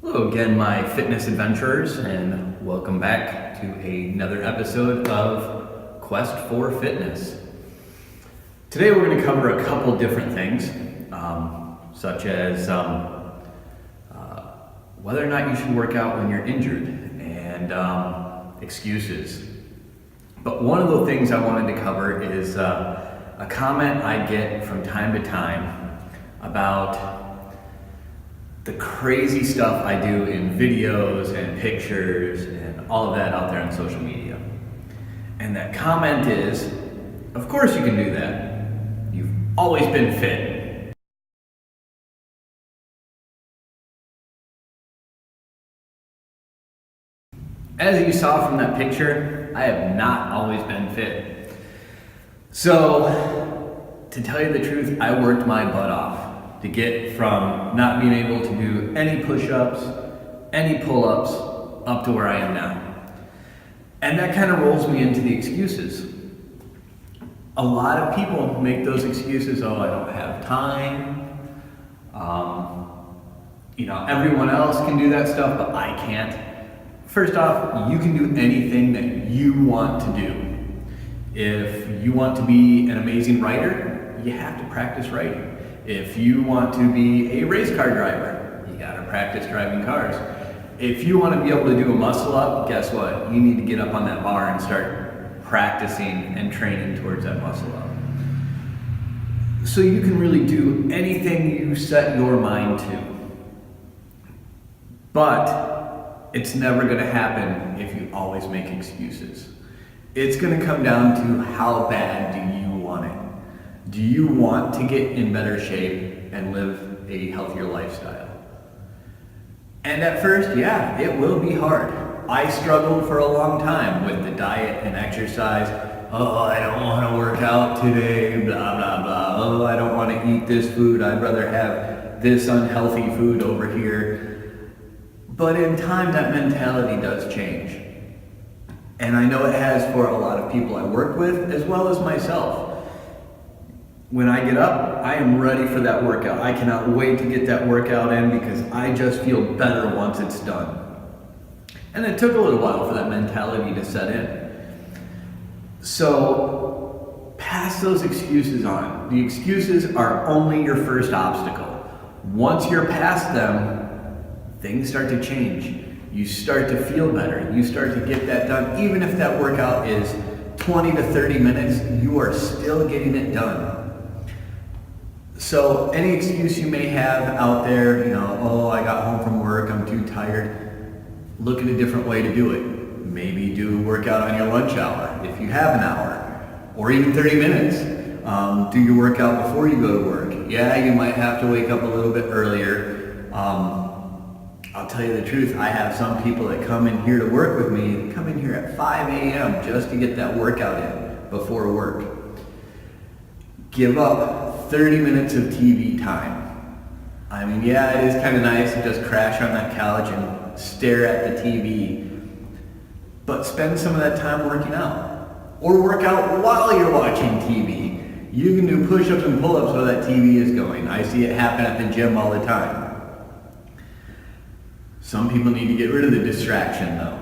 Hello again, my fitness adventurers, and welcome back to another episode of Quest for Fitness. Today we're going to cover a couple different things, such as whether or not you should work out when you're injured and excuses. But one of the things I wanted to cover is a comment I get from time to time about the crazy stuff I do in videos and pictures and all of that out there on social media. And that comment is, of course you can do that. You've always been fit. As you saw from that picture, I have not always been fit. So, to tell you the truth, I worked my butt off to get from not being able to do any push-ups, any pull-ups, up to where I am now. And that kind of rolls me into the excuses. A lot of people make those excuses, oh, I don't have time. Everyone else can do that stuff, but I can't. First off, you can do anything that you want to do. If you want to be an amazing writer, you have to practice writing. If you want to be a race car driver, you gotta practice driving cars. If you want to be able to do a muscle up, guess what? You need to get up on that bar and start practicing and training towards that muscle up. So you can really do anything you set your mind to. But it's never gonna happen if you always make excuses. It's gonna come down to how bad do you want it. Do you want to get in better shape and live a healthier lifestyle? And at first, yeah, it will be hard. I struggled for a long time with the diet and exercise. Oh, I don't want to work out today, blah, blah, blah. Oh, I don't want to eat this food. I'd rather have this unhealthy food over here. But in time, that mentality does change. And I know it has for a lot of people I work with, as well as myself. When I get up, I am ready for that workout. I cannot wait to get that workout in because I just feel better once it's done. And it took a little while for that mentality to set in. So, pass those excuses on. The excuses are only your first obstacle. Once you're past them, things start to change. You start to feel better. You start to get that done. Even if that workout is 20 to 30 minutes, you are still getting it done. So any excuse you may have out there, oh, I got home from work, I'm too tired, look at a different way to do it. Maybe do a workout on your lunch hour, if you have an hour, or even 30 minutes. Do your workout before you go to work. Yeah, you might have to wake up a little bit earlier. I'll tell you the truth, I have some people that come in here to work with me, come in here at 5 a.m. just to get that workout in before work. Give up 30 minutes of TV time. I mean, yeah, it is kind of nice to just crash on that couch and stare at the TV, but spend some of that time working out. Or work out while you're watching TV. You can do push-ups and pull-ups while that TV is going. I see it happen at the gym all the time. Some people need to get rid of the distraction though.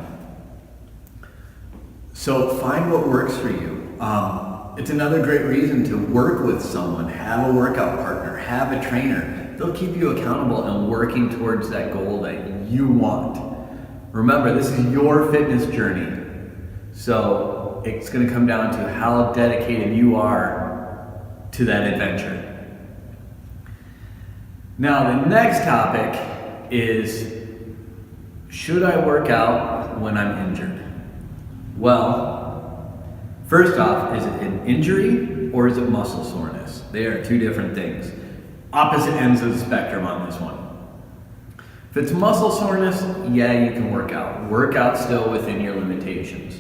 So find what works for you. It's another great reason to work with someone, have a workout partner, have a trainer. They'll keep you accountable and working towards that goal that you want. Remember, this is your fitness journey. So it's gonna come down to how dedicated you are to that adventure. Now, the next topic is, should I work out when I'm injured? Well, first off, is it an injury or is it muscle soreness? They are two different things. Opposite ends of the spectrum on this one. If it's muscle soreness, yeah, you can work out. Work out still within your limitations.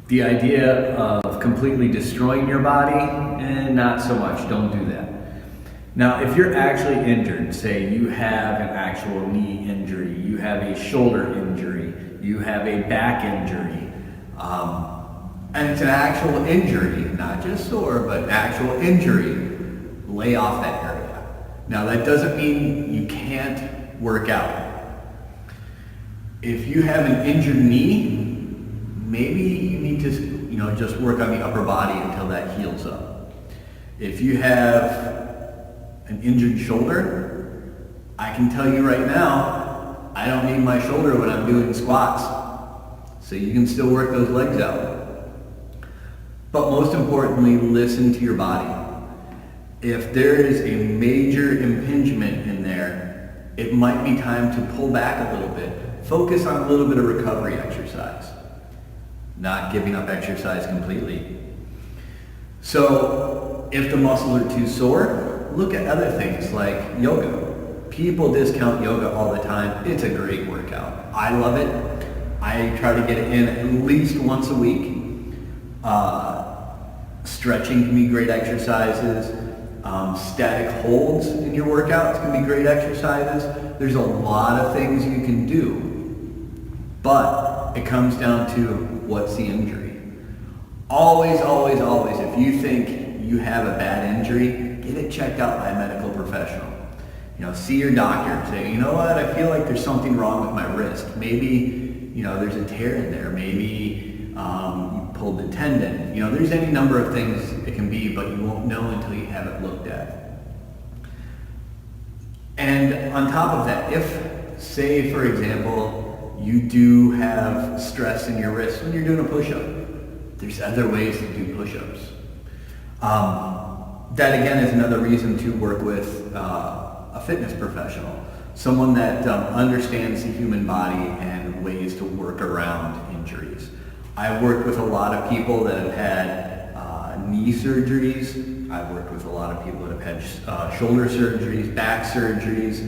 The idea of completely destroying your body, not so much, don't do that. Now, if you're actually injured, say you have an actual knee injury, you have a shoulder injury, you have a back injury, and it's an actual injury, not just sore, but actual injury, lay off that area. Now that doesn't mean you can't work out. If you have an injured knee, maybe you need to, just work on the upper body until that heals up. If you have an injured shoulder, I can tell you right now, I don't need my shoulder when I'm doing squats. So you can still work those legs out. But most importantly, listen to your body. If there is a major impingement in there, it might be time to pull back a little bit. Focus on a little bit of recovery exercise. Not giving up exercise completely. So if the muscles are too sore, look at other things like yoga. People discount yoga all the time. It's a great workout. I love it. I try to get it in at least once a week. Stretching can be great exercises. Static holds in your workouts can be great exercises. There's a lot of things you can do. But it comes down to what's the injury. Always, always, always, if you think you have a bad injury, get it checked out by a medical professional. See your doctor and say, you know what, I feel like there's something wrong with my wrist. Maybe, there's a tear in there. Maybe you pulled the tendon. There's any number of things it can be, but you won't know until you have it looked at. And on top of that, if, say, for example, you do have stress in your wrist when you're doing a push-up, there's other ways to do push-ups. That again is another reason to work with a fitness professional, someone that understands the human body and ways to work around injuries. I've worked with a lot of people that have had knee surgeries. I've worked with a lot of people that have had shoulder surgeries, back surgeries.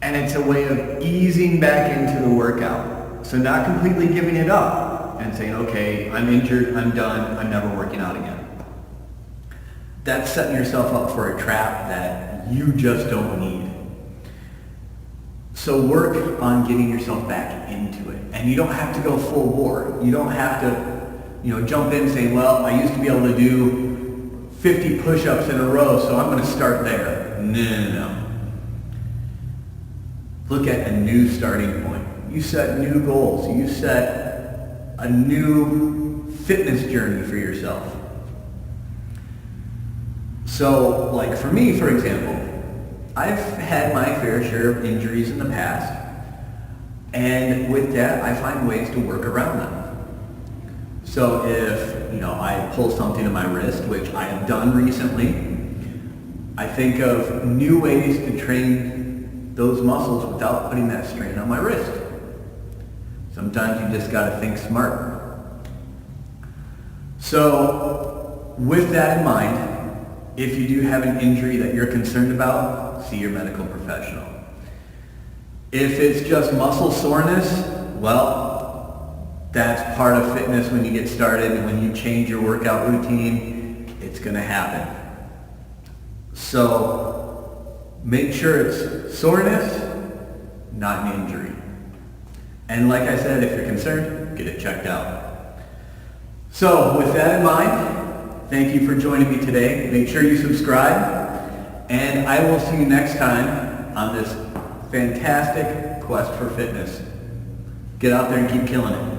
And it's a way of easing back into the workout. So not completely giving it up and saying, okay, I'm injured, I'm done, I'm never working out again. That's setting yourself up for a trap that you just don't need. So work on getting yourself back into it. And you don't have to go full bore. You don't have to, jump in and say, well, I used to be able to do 50 push-ups in a row, so I'm going to start there. No. Look at a new starting point. You set new goals. You set a new fitness journey for yourself. So, like for me, for example, I've had my fair share of injuries in the past, and with that, I find ways to work around them. So if, I pull something in my wrist, which I have done recently, I think of new ways to train those muscles without putting that strain on my wrist. Sometimes you just got to think smart. So with that in mind, if you do have an injury that you're concerned about, see your medical professional. If it's just muscle soreness, well, that's part of fitness when you get started, and when you change your workout routine, it's going to happen. So make sure it's soreness, not an injury. And like I said, if you're concerned, get it checked out. So with that in mind, thank you for joining me today. Make sure you subscribe, and I will see you next time on this fantastic quest for fitness. Get out there and keep killing it.